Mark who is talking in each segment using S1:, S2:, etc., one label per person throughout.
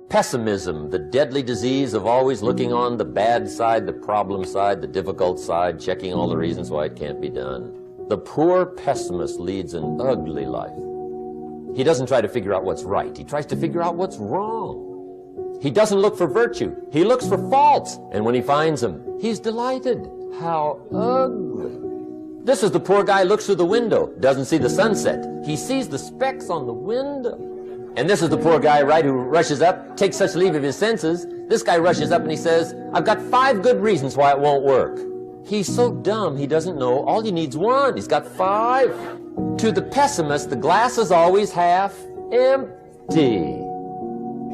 S1: Pessimism, the deadly disease of always looking on the bad side, the problem side, the difficult side, checking all the reasons why it can't be done. The poor pessimist leads an ugly life. He doesn't try to figure out what's right. He tries to figure out what's wrong. He doesn't look for virtue. He looks for faults. And when he finds them, he's delighted. How ugly. This is the poor guy who looks through the window, doesn't see the sunset. He sees the specks on the window. And this is the poor guy, right, who rushes up, takes such leave of his senses. This guy rushes up and he says, I've got 5 good reasons why it won't work. He's so dumb he doesn't know all he needs 1. He's got 5. To the pessimist, the glass is always half empty.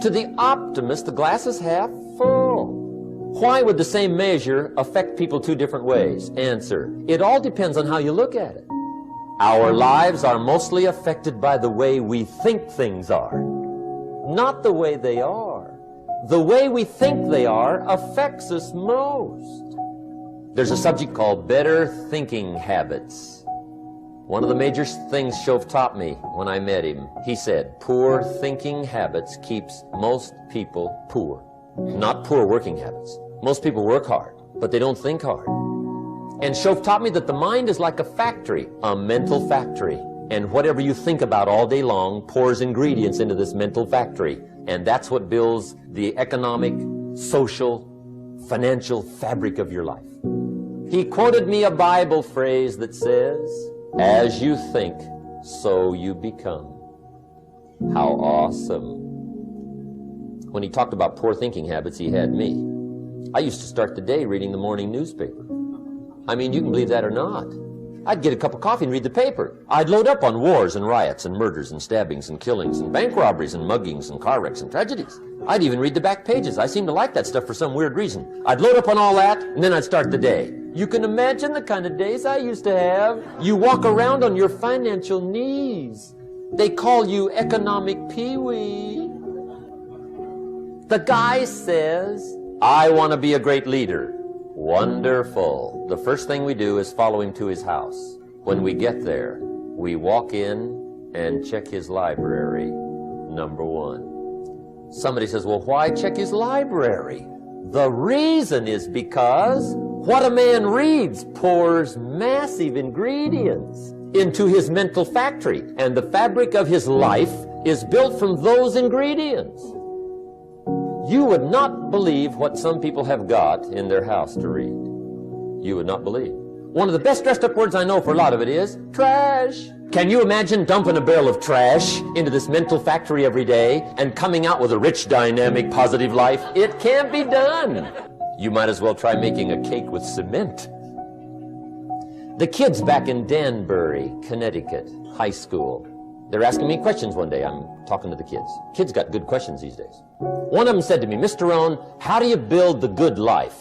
S1: To the optimist, the glass is half full. Why would the same measure affect people 2 different ways? Answer, it all depends on how you look at it. Our lives are mostly affected by the way we think things are, not the way they are. The way we think they are affects us most. There's a subject called better thinking habits. One of the major things Shoaff taught me when I met him, he said, poor thinking habits keeps most people poor. Not poor working habits. Most people work hard, but they don't think hard. And Shoaff taught me that the mind is like a factory, a mental factory. And whatever you think about all day long pours ingredients into this mental factory. And that's what builds the economic, social, financial fabric of your life. He quoted me a Bible phrase that says, as you think, so you become. How awesome. When he talked about poor thinking habits, he had me. I used to start the day reading the morning newspaper. I mean, you can believe that or not. I'd get a cup of coffee and read the paper. I'd load up on wars and riots and murders and stabbings and killings and bank robberies and muggings and car wrecks and tragedies. I'd even read the back pages. I seem to like that stuff for some weird reason. I'd load up on all that, and then I'd start the day. You can imagine the kind of days I used to have. You walk around on your financial knees. They call you economic peewee. The guy says, I want to be a great leader. Wonderful. The first thing we do is follow him to his house. When we get there, we walk in and check his library, number 1. Somebody says, well, why check his library? The reason is because what a man reads pours massive ingredients into his mental factory, and the fabric of his life is built from those ingredients. You would not believe what some people have got in their house to read. You would not believe. One of the best dressed up words I know for a lot of it is trash. Can you imagine dumping a barrel of trash into this mental factory every day and coming out with a rich, dynamic, positive life? It can't be done. You might as well try making a cake with cement. The kids back in Danbury, Connecticut, high school, they're asking me questions one day. I'm talking to the kids. Kids got good questions these days. One of them said to me, Mr. Rohn, how do you build the good life?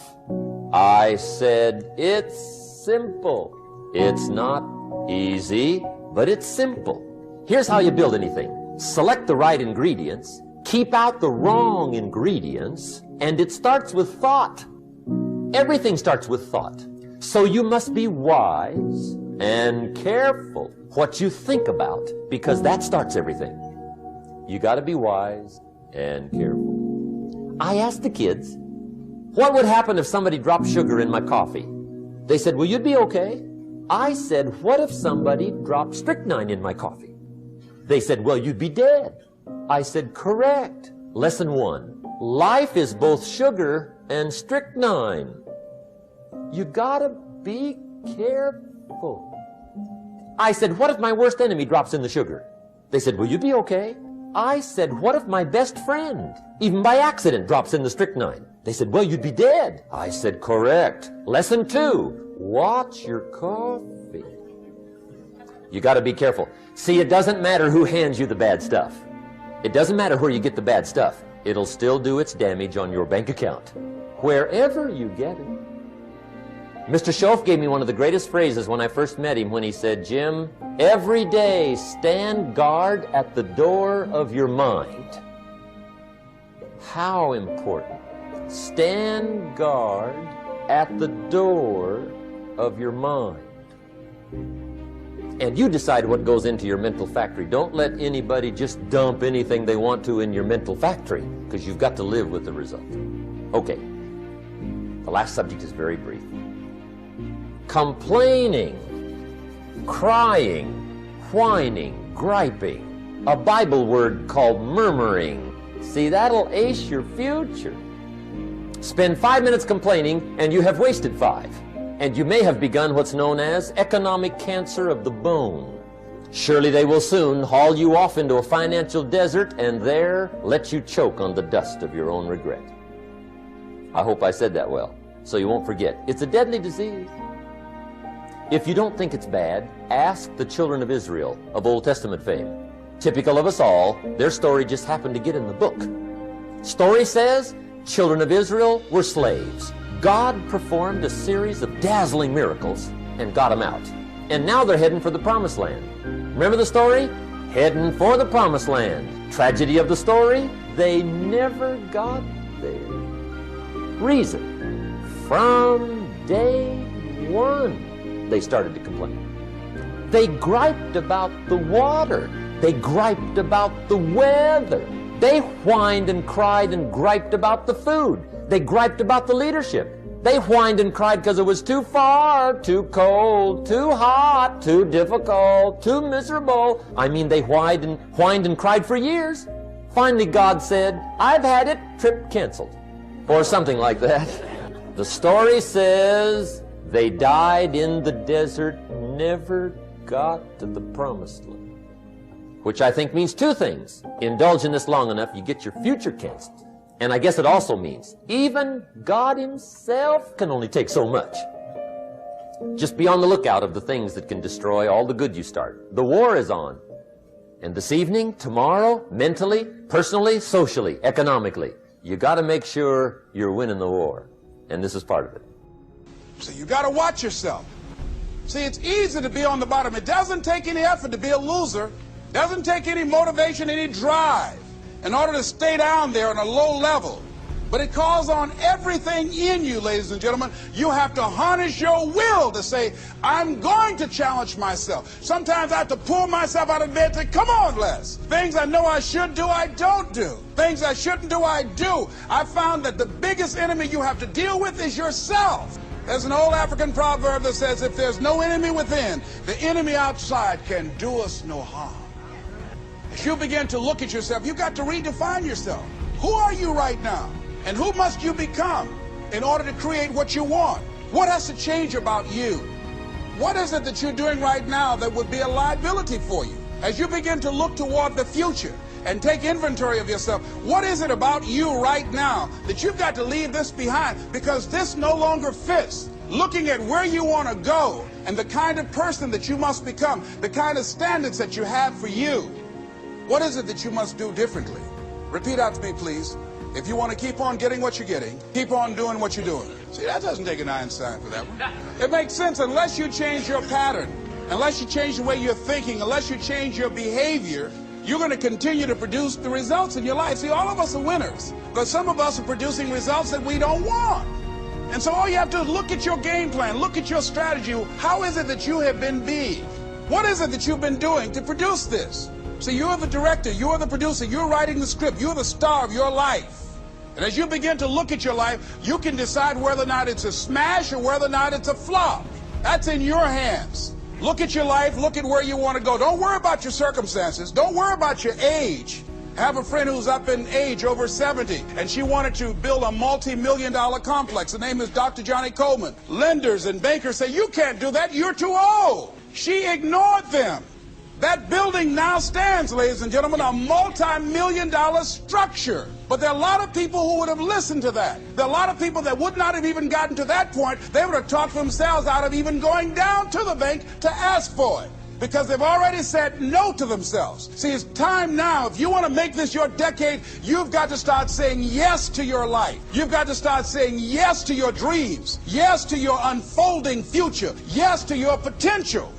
S1: I said, it's simple. It's not easy, but it's simple. Here's how you build anything. Select the right ingredients, keep out the wrong ingredients, and it starts with thought. Everything starts with thought. So you must be wise and careful what you think about, because that starts everything. You got to be wise and careful. I asked the kids, what would happen if somebody dropped sugar in my coffee? They said, well, you'd be okay. I said, what if somebody dropped strychnine in my coffee? They said, well, you'd be dead. I said, correct. Lesson 1. Life is both sugar and strychnine. You gotta be careful. I said, what if my worst enemy drops in the sugar? They said, will you be okay? I said, what if my best friend, even by accident, drops in the strychnine? They said, well, you'd be dead. I said, correct. Lesson 2, watch your coffee. You got to be careful. See, it doesn't matter who hands you the bad stuff. It doesn't matter where you get the bad stuff. It'll still do its damage on your bank account, wherever you get it. Mr. Shoaff gave me one of the greatest phrases when I first met him when he said, Jim, every day stand guard at the door of your mind. How important. Stand guard at the door of your mind. And you decide what goes into your mental factory. Don't let anybody just dump anything they want to in your mental factory, because you've got to live with the result. Okay, the last subject is very brief. Complaining, crying, whining, griping, a Bible word called murmuring. See, that'll ace your future. Spend 5 minutes complaining and you have wasted 5. And you may have begun what's known as economic cancer of the bone. Surely they will soon haul you off into a financial desert and there let you choke on the dust of your own regret. I hope I said that well, so you won't forget. It's a deadly disease. If you don't think it's bad, ask the children of Israel of Old Testament fame. Typical of us all, their story just happened to get in the book. Story says, children of Israel were slaves. God performed a series of dazzling miracles and got them out. And now they're heading for the promised land. Remember the story? Heading for the promised land. Tragedy of the story? They never got there. Reason? From day one, they started to complain. They griped about the water. They griped about the weather. They whined and cried and griped about the food. They griped about the leadership. They whined and cried because it was too far, too cold, too hot, too difficult, too miserable. I mean, they whined and cried for years. Finally, God said, I've had it, trip canceled. Or something like that. The story says they died in the desert, never got to the promised land. Which I think means 2 things. Indulge in this long enough, you get your future canceled. And I guess it also means even God himself can only take so much. Just be on the lookout of the things that can destroy all the good you start. The war is on. And this evening, tomorrow, mentally, personally, socially, economically, you got to make sure you're winning the war. And this is part of it.
S2: So you got to watch yourself. See, it's easy to be on the bottom. It doesn't take any effort to be a loser. It doesn't take any motivation, any drive in order to stay down there on a low level. But it calls on everything in you, ladies and gentlemen. You have to harness your will to say, I'm going to challenge myself. Sometimes I have to pull myself out of bed and say, come on, Les. Things I know I should do, I don't do. Things I shouldn't do, I do. I found that the biggest enemy you have to deal with is yourself. There's an old African proverb that says, if there's no enemy within, the enemy outside can do us no harm. As you begin to look at yourself, you've got to redefine yourself. Who are you right now? And who must you become in order to create what you want? What has to change about you? What is it that you're doing right now that would be a liability for you? As you begin to look toward the future and take inventory of yourself, what is it about you right now that you've got to leave this behind because this no longer fits? Looking at where you want to go and the kind of person that you must become, the kind of standards that you have for you. What is it that you must do differently? Repeat out to me, please. If you want to keep on getting what you're getting, keep on doing what you're doing. See, that doesn't take an Einstein for that one. It makes sense unless you change your pattern, unless you change the way you're thinking, unless you change your behavior, you're going to continue to produce the results in your life. See, all of us are winners, but some of us are producing results that we don't want. And so all you have to do is look at your game plan, look at your strategy. How is it that you have been being? What is it that you've been doing to produce this? So you're the director, you're the producer, you're writing the script, you're the star of your life. And as you begin to look at your life, you can decide whether or not it's a smash or whether or not it's a flop. That's in your hands. Look at your life, look at where you want to go. Don't worry about your circumstances. Don't worry about your age. I have a friend who's up in age, over 70, and she wanted to build a multi-million-dollar complex. The name is Dr. Johnny Coleman. Lenders and bankers say, you can't do that, you're too old. She ignored them. That building now stands, ladies and gentlemen, a multi-million-dollar structure. But there are a lot of people who would have listened to that. There are a lot of people that would not have even gotten to that point. They would have talked themselves out of even going down to the bank to ask for it, because they've already said no to themselves. See, it's time now. If you want to make this your decade, you've got to start saying yes to your life. You've got to start saying yes to your dreams, yes to your unfolding future, yes to your potential,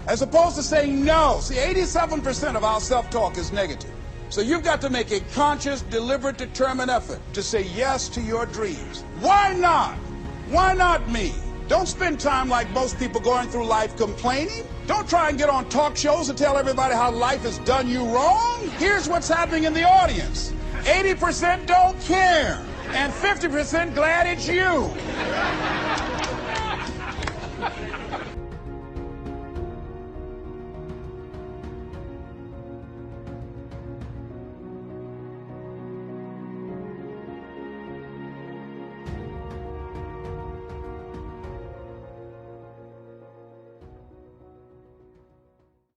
S2: as opposed to saying no. See, 87% of our self-talk is negative. So you've got to make a conscious, deliberate, determined effort to say yes to your dreams. Why not? Why not me? Don't spend time like most people going through life complaining. Don't try and get on talk shows and tell everybody how life has done you wrong. Here's what's happening in the audience. 80% don't care, and 50% glad it's you.